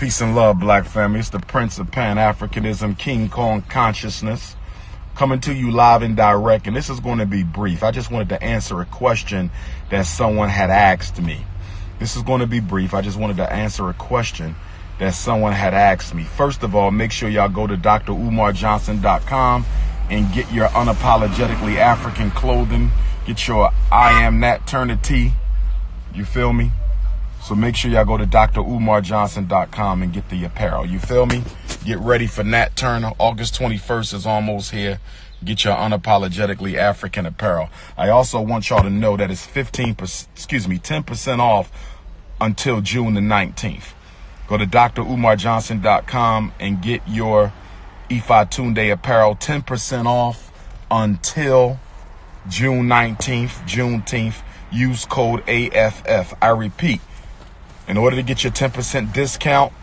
Peace and love, black family. It's the Prince of Pan-Africanism, King Kong Consciousness, coming to you live and direct. And this is going to be brief. I just wanted to answer a question that someone had asked me. This is going to be brief. I just wanted to answer a question that someone had asked me. First of all, make sure y'all go to drumarjohnson.com and get your unapologetically African clothing. Get your I Am Nat Turner tee. You feel me? So make sure y'all go to drumarjohnson.com and get the apparel. You feel me? Get ready for Nat Turner. August 21st is almost here. Get your unapologetically African apparel. I also want y'all to know that it's 10% off until June the 19th. Go to drumarjohnson.com and get your Ifa Tunde apparel. 10% off until June 19th, Juneteenth. Use code AFF. I repeat, in order to get your 10% discount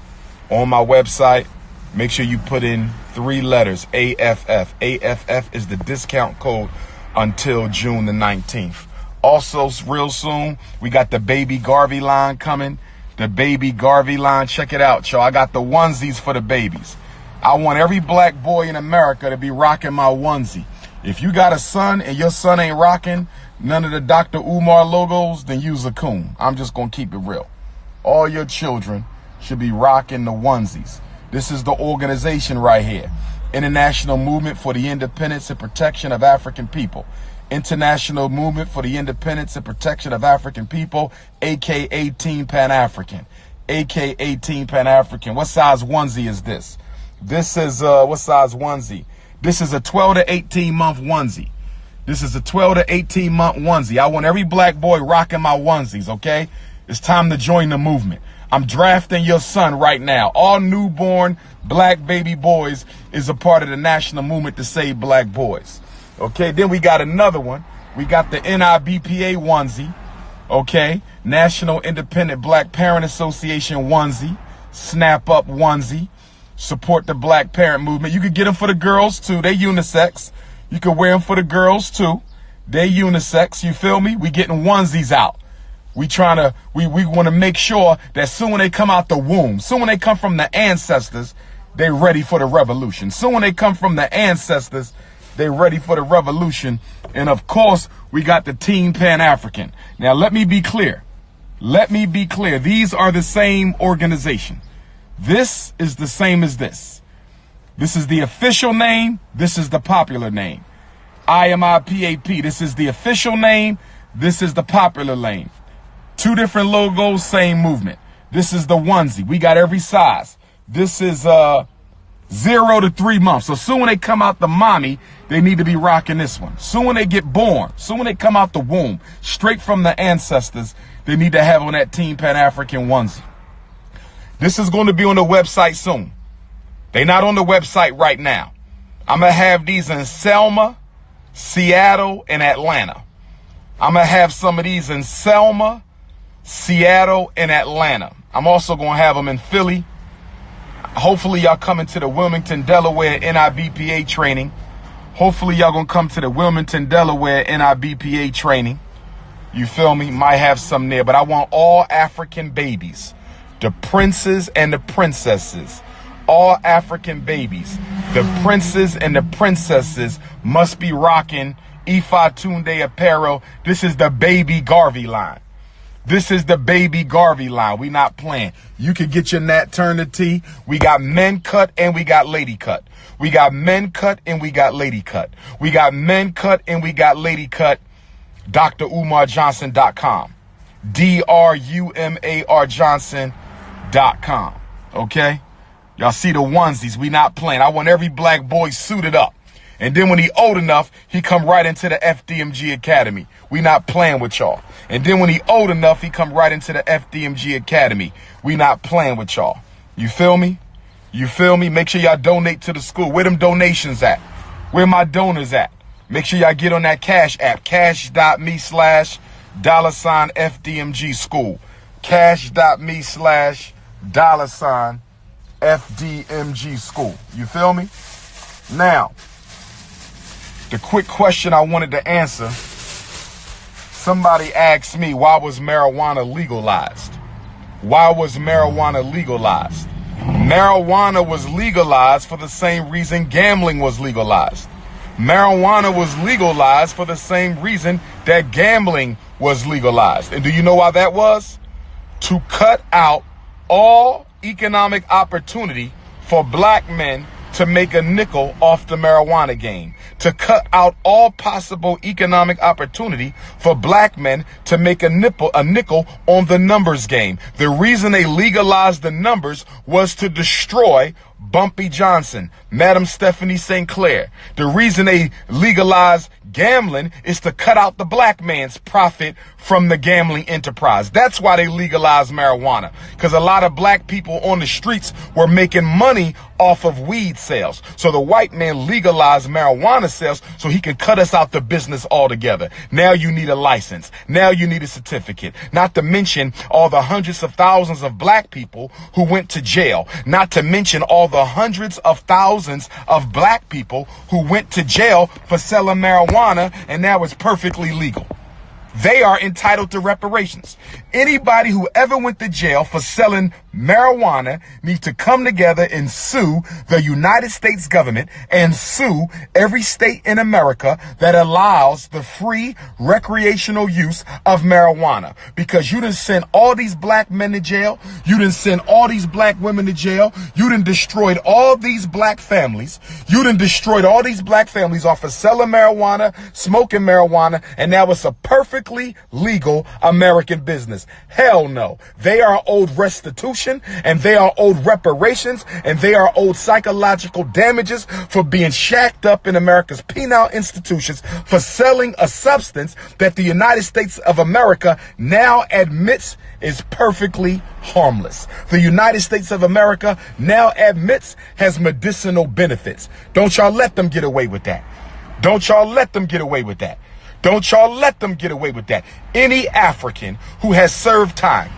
on my website, make sure you put in 3 letters, AFF. AFF is the discount code until June the 19th. Also, real soon, we got the Baby Garvey line coming. The Baby Garvey line. Check it out, y'all. I got the onesies for the babies. I want every black boy in America to be rocking my onesie. If you got a son and your son ain't rocking none of the Dr. Umar logos, then use a coon. I'm just going to keep it real. All your children should be rocking the onesies. This is the organization right here. International Movement for the Independence and Protection of African People. International Movement for the Independence and Protection of African People, a.k.a. Team Pan-African. A.k.a. Team Pan-African. What size onesie is this? This is, what size onesie? This is a 12 to 18 month onesie. This is a 12 to 18 month onesie. I want every black boy rocking my onesies, okay? It's time to join the movement. I'm drafting your son right now. All newborn black baby boys is a part of the national movement to save black boys. Okay, then we got another one. We got the NIBPA onesie. Okay, National Independent Black Parent Association onesie. Snap Up onesie. Support the black parent movement. You could get them for the girls too. They unisex. You can wear them for the girls too. They unisex. You feel me? We getting onesies out. We want to make sure that soon when they come out the womb, soon when they come from the ancestors, they ready for the revolution. Soon when they come from the ancestors, they ready for the revolution. And of course, we got the Team Pan-African. Now, let me be clear. Let me be clear. These are the same organization. This is the same as this. This is the official name. This is the popular name. IMIPAP. This is the official name. This is the popular name. 2 different logos, same movement. This is the onesie. We got every size. This is 0 to 3 months. So soon when they come out the mommy, they need to be rocking this one. Soon when they get born, soon when they come out the womb, straight from the ancestors, they need to have on that Team Pan-African onesie. This is going to be on the website soon. They're not on the website right now. I'm going to have these in Selma, Seattle, and Atlanta. I'm going to have some of these in Selma, Seattle, and Atlanta. I'm also going to have them in Philly. Hopefully y'all coming to the Wilmington, Delaware NIBPA training. Hopefully y'all going to come to the Wilmington, Delaware NIBPA training. You feel me? Might have some there, but I want all African babies. The princes and the princesses. All African babies. The princes and the princesses must be rocking Ifa Tunde apparel. This is the Baby Garvey line. This is the Baby Garvey line. We not playing. You can get your Nat Turner tee. We got men cut and we got lady cut. We got men cut and we got lady cut. We got men cut and we got lady cut. drumarjohnson.com. DRUMAR Johnson.com. Okay? Y'all see the onesies. We not playing. I want every black boy suited up. And then when he old enough, he come right into the FDMG Academy. We not playing with y'all. And then when he old enough, he come right into the FDMG Academy. We not playing with y'all. You feel me? You feel me? Make sure y'all donate to the school. Where them donations at? Where my donors at? Make sure y'all get on that Cash app. Cash.me/$FDMG school. Cash.me/$FDMG school. You feel me? Now, the quick question I wanted to answer. Somebody asked me, why was marijuana legalized? Why was marijuana legalized? Marijuana was legalized for the same reason gambling was legalized. Marijuana was legalized for the same reason that gambling was legalized. And do you know why that was? To cut out all economic opportunity for black men to make a nickel off the marijuana game, to cut out all possible economic opportunity for black men to make a nickel on the numbers game. The reason they legalized the numbers was to destroy Bumpy Johnson, Madam Stephanie St. Clair. The reason they legalized gambling is to cut out the black man's profit from the gambling enterprise. That's why they legalized marijuana, because a lot of black people on the streets were making money off of weed sales. So the white man legalized marijuana sales so he can cut us out the business altogether. Now you need a license. Now you need a certificate. Not to mention all the hundreds of thousands of black people who went to jail. Not to mention all the hundreds of thousands of black people who went to jail for selling marijuana, and now it's perfectly legal. They are entitled to reparations. Anybody who ever went to jail for selling marijuana needs to come together and sue the United States government and sue every state in America that allows the free recreational use of marijuana. Because you done sent all these black men to jail. You done sent all these black women to jail. You done destroyed all these black families. You done destroyed all these black families off of selling marijuana, smoking marijuana, and now it's a perfectly legal American business. Hell no. They are owed restitution, and they are owed reparations, and they are owed psychological damages for being shacked up in America's penal institutions for selling a substance that the United States of America now admits is perfectly harmless. The United States of America now admits has medicinal benefits. Don't y'all let them get away with that. Don't y'all let them get away with that. Don't y'all let them get away with that. Any African who has served time,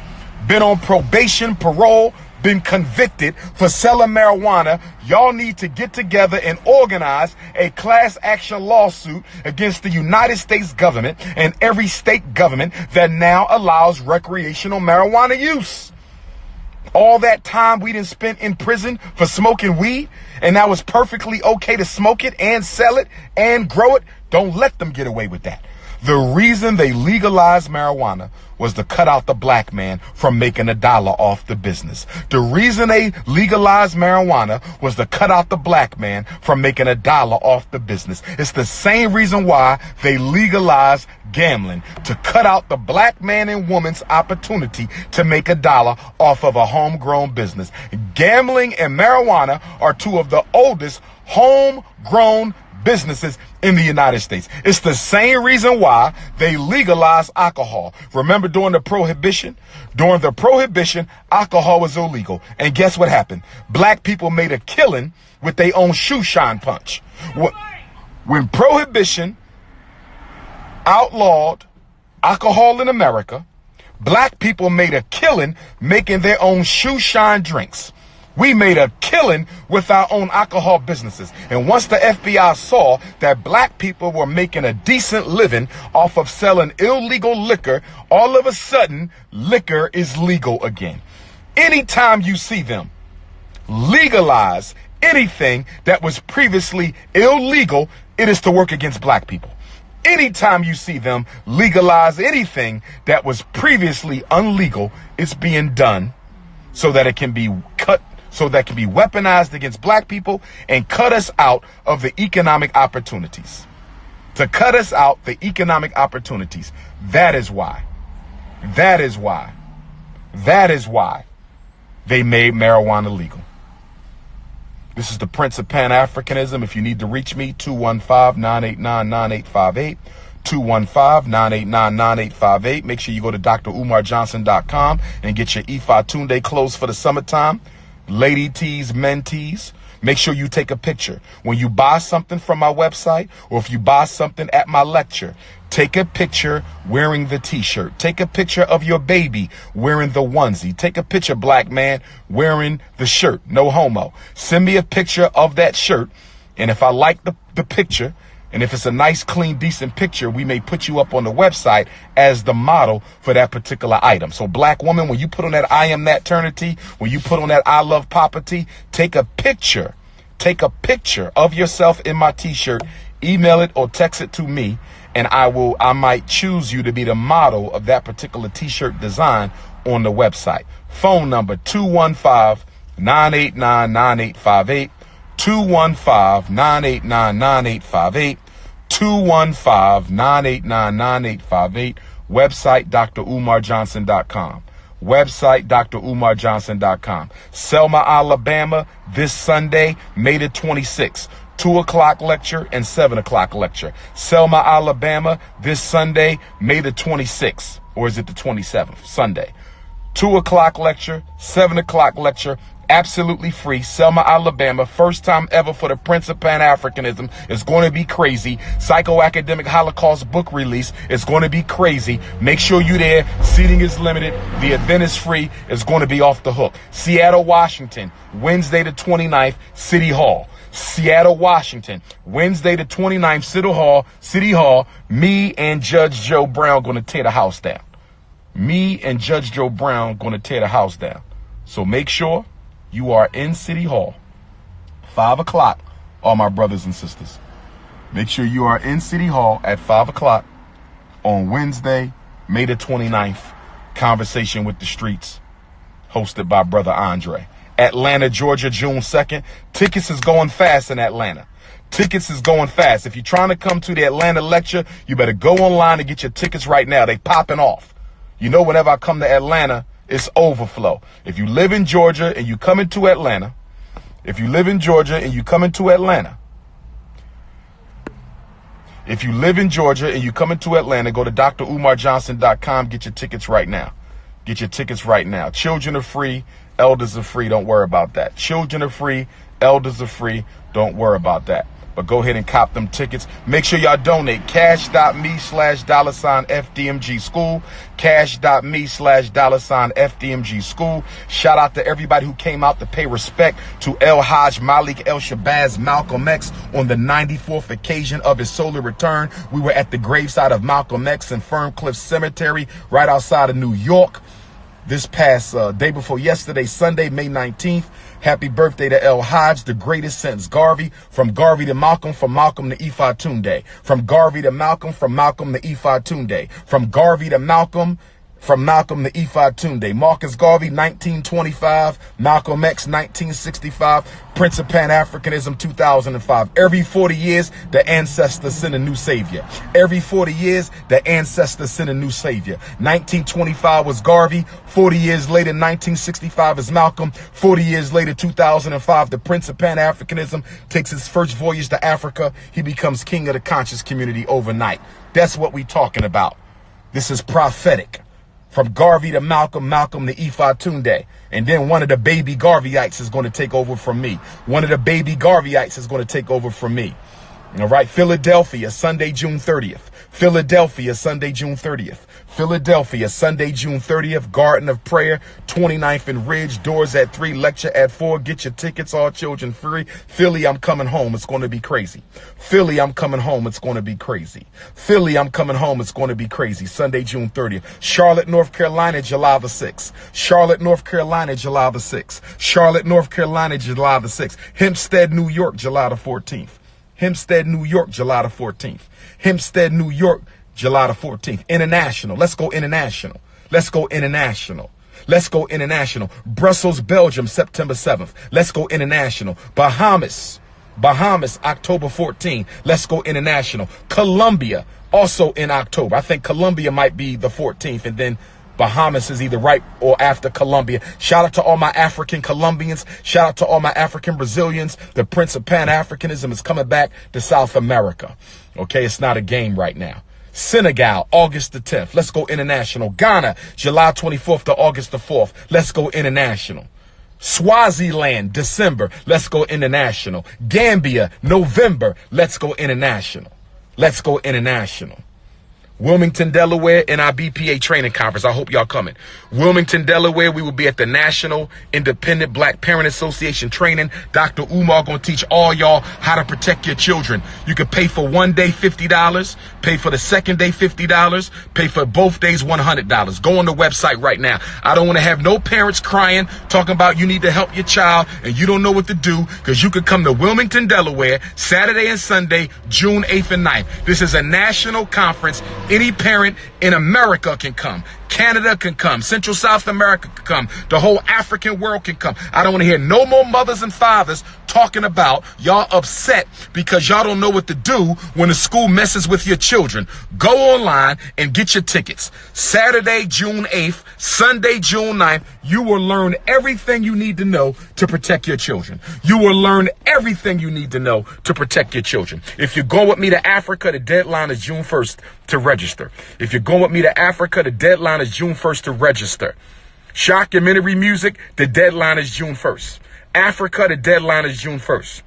been on probation, parole, been convicted for selling marijuana, y'all need to get together and organize a class action lawsuit against the United States government and every state government that now allows recreational marijuana use. All that time we done spent in prison for smoking weed, and now it's perfectly okay to smoke it and sell it and grow it. Don't let them get away with that. The reason they legalized marijuana was to cut out the black man from making $1 off the business. The reason they legalized marijuana was to cut out the black man from making $1 off the business. It's the same reason why they legalized gambling, to cut out the black man and woman's opportunity to make $1 off of a homegrown business. Gambling and marijuana are two of the oldest homegrown businesses in the United States. It's the same reason why they legalized alcohol. Remember during the Prohibition? During the Prohibition, alcohol was illegal. And guess what happened? Black people made a killing with their own shoe shine punch. When Prohibition outlawed alcohol in America, black people made a killing making their own shoe shine drinks. We made a killing with our own alcohol businesses. And once the FBI saw that black people were making a decent living off of selling illegal liquor, all of a sudden, liquor is legal again. Anytime you see them legalize anything that was previously illegal, it is to work against black people. Anytime you see them legalize anything that was previously illegal, it's being done so that it can be cut, so that can be weaponized against black people and cut us out of the economic opportunities. To cut us out the economic opportunities. That is why they made marijuana legal. This is the Prince of Pan-Africanism. If you need to reach me, 215-989-9858. 215-989-9858. Make sure you go to drumarjohnson.com and get your Ifa Tunde clothes for the summertime. Lady tees, men tees. Make sure you take a picture. When you buy something from my website, or if you buy something at my lecture, take a picture wearing the t-shirt. Take a picture of your baby wearing the onesie. Take a picture, black man, wearing the shirt. No homo. Send me a picture of that shirt. And if I like the picture, And if it's a nice, clean, decent picture, we may put you up on the website as the model for that particular item. So black woman, when you put on that I am that ternity, when you put on that I love poverty, take a picture of yourself in my t-shirt, email it or text it to me, and I might choose you to be the model of that particular t-shirt design on the website. Phone number 215-989-9858. 215-989-9858. 215-989-9858. Website drumarjohnson.com. Website drumarjohnson.com. Selma, Alabama, this Sunday, May the 26th. 2 o'clock lecture and 7 o'clock lecture. Selma, Alabama, this Sunday, May the 26th. Or is it the 27th? Sunday. 2 o'clock lecture, 7 o'clock lecture. Absolutely free. Selma, Alabama. First time ever for the Prince of Pan-Africanism. It's going to be crazy. Psychoacademic Holocaust book release. It's going to be crazy. Make sure you're there. Seating is limited. The event is free. It's going to be off the hook. Seattle, Washington, Wednesday the 29th, City Hall. Seattle, Washington, Wednesday the 29th, City Hall. Me and Judge Joe Brown going to tear the house down. Me and Judge Joe Brown going to tear the house down. So make sure you are in City Hall, 5 o'clock, all my brothers and sisters. Make sure you are in City Hall at 5 o'clock on Wednesday, May the 29th. Conversation with the Streets, hosted by Brother Andre. Atlanta, Georgia, June 2nd. Tickets is going fast in Atlanta. Tickets is going fast. If you're trying to come to the Atlanta lecture, you better go online and get your tickets right now. They popping off. You know, whenever I come to Atlanta, it's overflow. If you live in Georgia and you come into Atlanta, go to drumarjohnson.com, get your tickets right now. Get your tickets right now. Children are free, elders are free, don't worry about that. Children are free, elders are free, don't worry about that. But go ahead and cop them tickets. Make sure y'all donate. Cash.me/$FDMG school. Cash.me/$FDMG school. Shout out to everybody who came out to pay respect to El Hajj Malik El Shabazz Malcolm X on the 94th occasion of his solar return. We were at the graveside of Malcolm X in Ferncliff Cemetery right outside of New York. This past day before yesterday, Sunday, May 19th. Happy birthday to El Hajj, the greatest since Garvey. From Garvey to Malcolm, from Malcolm to Ifa Tunde. From Garvey to Malcolm, from Malcolm to Ifa Tunde. From Garvey to Malcolm, from Malcolm to Ifa Tunde. Marcus Garvey, 1925. Malcolm X, 1965. Prince of Pan-Africanism, 2005. Every 40 years, the ancestors send a new savior. Every 40 years, the ancestors send a new savior. 1925 was Garvey. 40 years later, 1965 is Malcolm. 40 years later, 2005, the Prince of Pan-Africanism takes his first voyage to Africa. He becomes king of the conscious community overnight. That's what we're talking about. This is prophetic. From Garvey to Malcolm, Malcolm to Ifa Tunde. And then one of the baby Garveyites is going to take over from me. One of the baby Garveyites is going to take over from me. All right, Philadelphia, Sunday, June 30th. Philadelphia, Sunday, June 30th. Philadelphia, Sunday, June 30th. Garden of Prayer, 29th and Ridge. Doors at 3, lecture at 4. Get your tickets, all children free. Philly, I'm coming home. It's going to be crazy. Philly, I'm coming home. It's going to be crazy. Philly, I'm coming home. It's going to be crazy. Sunday, June 30th. Charlotte, North Carolina, July the 6th. Charlotte, North Carolina, July the 6th. Charlotte, North Carolina, July the 6th. Hempstead, New York, July the 14th. Hempstead, New York, July the 14th. Hempstead, New York, July the 14th. International. Let's go international. Let's go international. Let's go international. Brussels, Belgium, September 7th. Let's go international. Bahamas, October 14th. Let's go international. Colombia, also in October. I think Colombia might be the 14th, and then Bahamas is either right or after Colombia. Shout out to all my African Colombians. Shout out to all my African Brazilians. The Prince of Pan-Africanism is coming back to South America. Okay, it's not a game right now. Senegal, August the 10th. Let's go international. Ghana, July 24th to August the 4th. Let's go international. Swaziland, December. Let's go international. Gambia, November. Let's go international. Let's go international. Wilmington, Delaware, in our BPA training conference. I hope y'all coming. Wilmington, Delaware, we will be at the National Independent Black Parent Association training. Dr. Umar going to teach all y'all how to protect your children. You can pay for one day $50, pay for the second day $50, pay for both days $100. Go on the website right now. I don't want to have no parents crying, talking about you need to help your child and you don't know what to do, because you could come to Wilmington, Delaware, Saturday and Sunday, June 8th and 9th. This is a national conference. Any parent in America can come. Canada can come. Central South America can come. The whole African world can come. I don't want to hear no more mothers and fathers talking about y'all upset because y'all don't know what to do when the school messes with your children. Go online and get your tickets. Saturday, June 8th, Sunday, June 9th. You will learn everything you need to know to protect your children. You will learn everything you need to know to protect your children. If you're going with me to Africa, the deadline is June 1st to register. If you're going with me to Africa, the deadline is June 1st to register. Shockumentary music, the deadline is June 1st. Africa, the deadline is June 1st.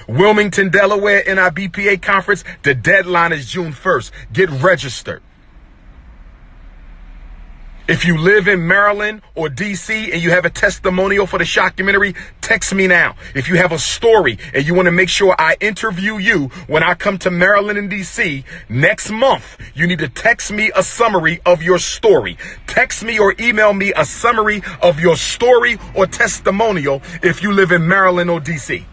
Wilmington, Delaware, in our BPA conference, the deadline is June 1st. Get registered. If you live in Maryland or DC and you have a testimonial for the shockumentary, text me now. If you have a story and you want to make sure I interview you when I come to Maryland and DC next month, you need to text me a summary of your story. Text me or email me a summary of your story or testimonial if you live in Maryland or DC.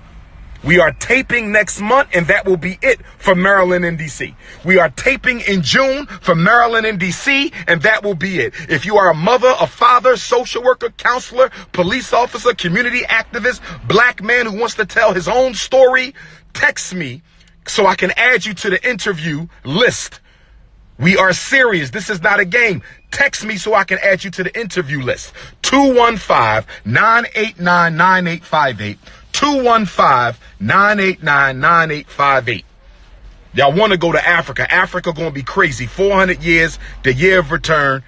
We are taping next month, and that will be it for Maryland and DC. We are taping in June for Maryland and DC, and that will be it. If you are a mother, a father, social worker, counselor, police officer, community activist, black man who wants to tell his own story, text me so I can add you to the interview list. We are serious. This is not a game. Text me so I can add you to the interview list. 215-989-9858. 215-989-9858. Y'all want to go to Africa. Africa going to be crazy. 400 years, the year of return.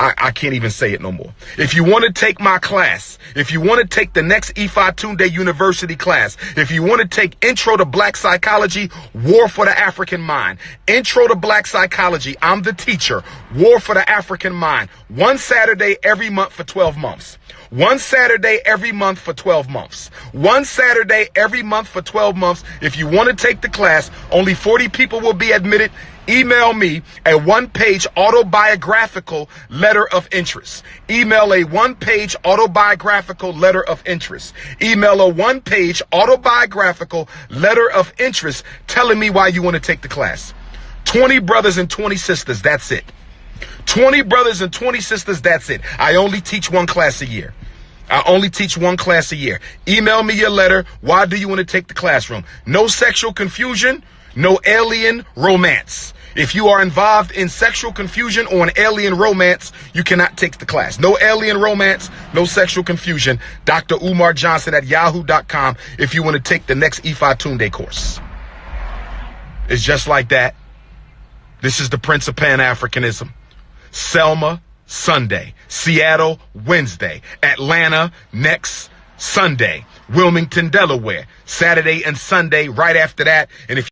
I can't even say it no more. If you want to take my class, if you want to take the next Ifa Tunde University class, if you want to take Intro to Black Psychology, War for the African Mind, Intro to Black Psychology, I'm the teacher, War for the African Mind, one Saturday every month for 12 months. One Saturday every month for 12 months. One Saturday every month for 12 months. If you want to take the class, only 40 people will be admitted. Email me a one-page autobiographical letter of interest. Email a one-page autobiographical letter of interest. Email a one-page autobiographical letter of interest telling me why you want to take the class. 20 brothers and 20 sisters, that's it. 20 brothers and 20 sisters, that's it. I only teach one class a year. I only teach one class a year. Email me your letter. Why do you want to take the classroom? No sexual confusion, no alien romance. If you are involved in sexual confusion or an alien romance, you cannot take the class. No alien romance, no sexual confusion. Dr. Umar Johnson at yahoo.com if you want to take the next Ifa Tunde course. It's just like that. This is the Prince of Pan-Africanism. Selma, Sunday. Seattle, Wednesday. Atlanta, next Sunday. Wilmington, Delaware, Saturday and Sunday right after that. And if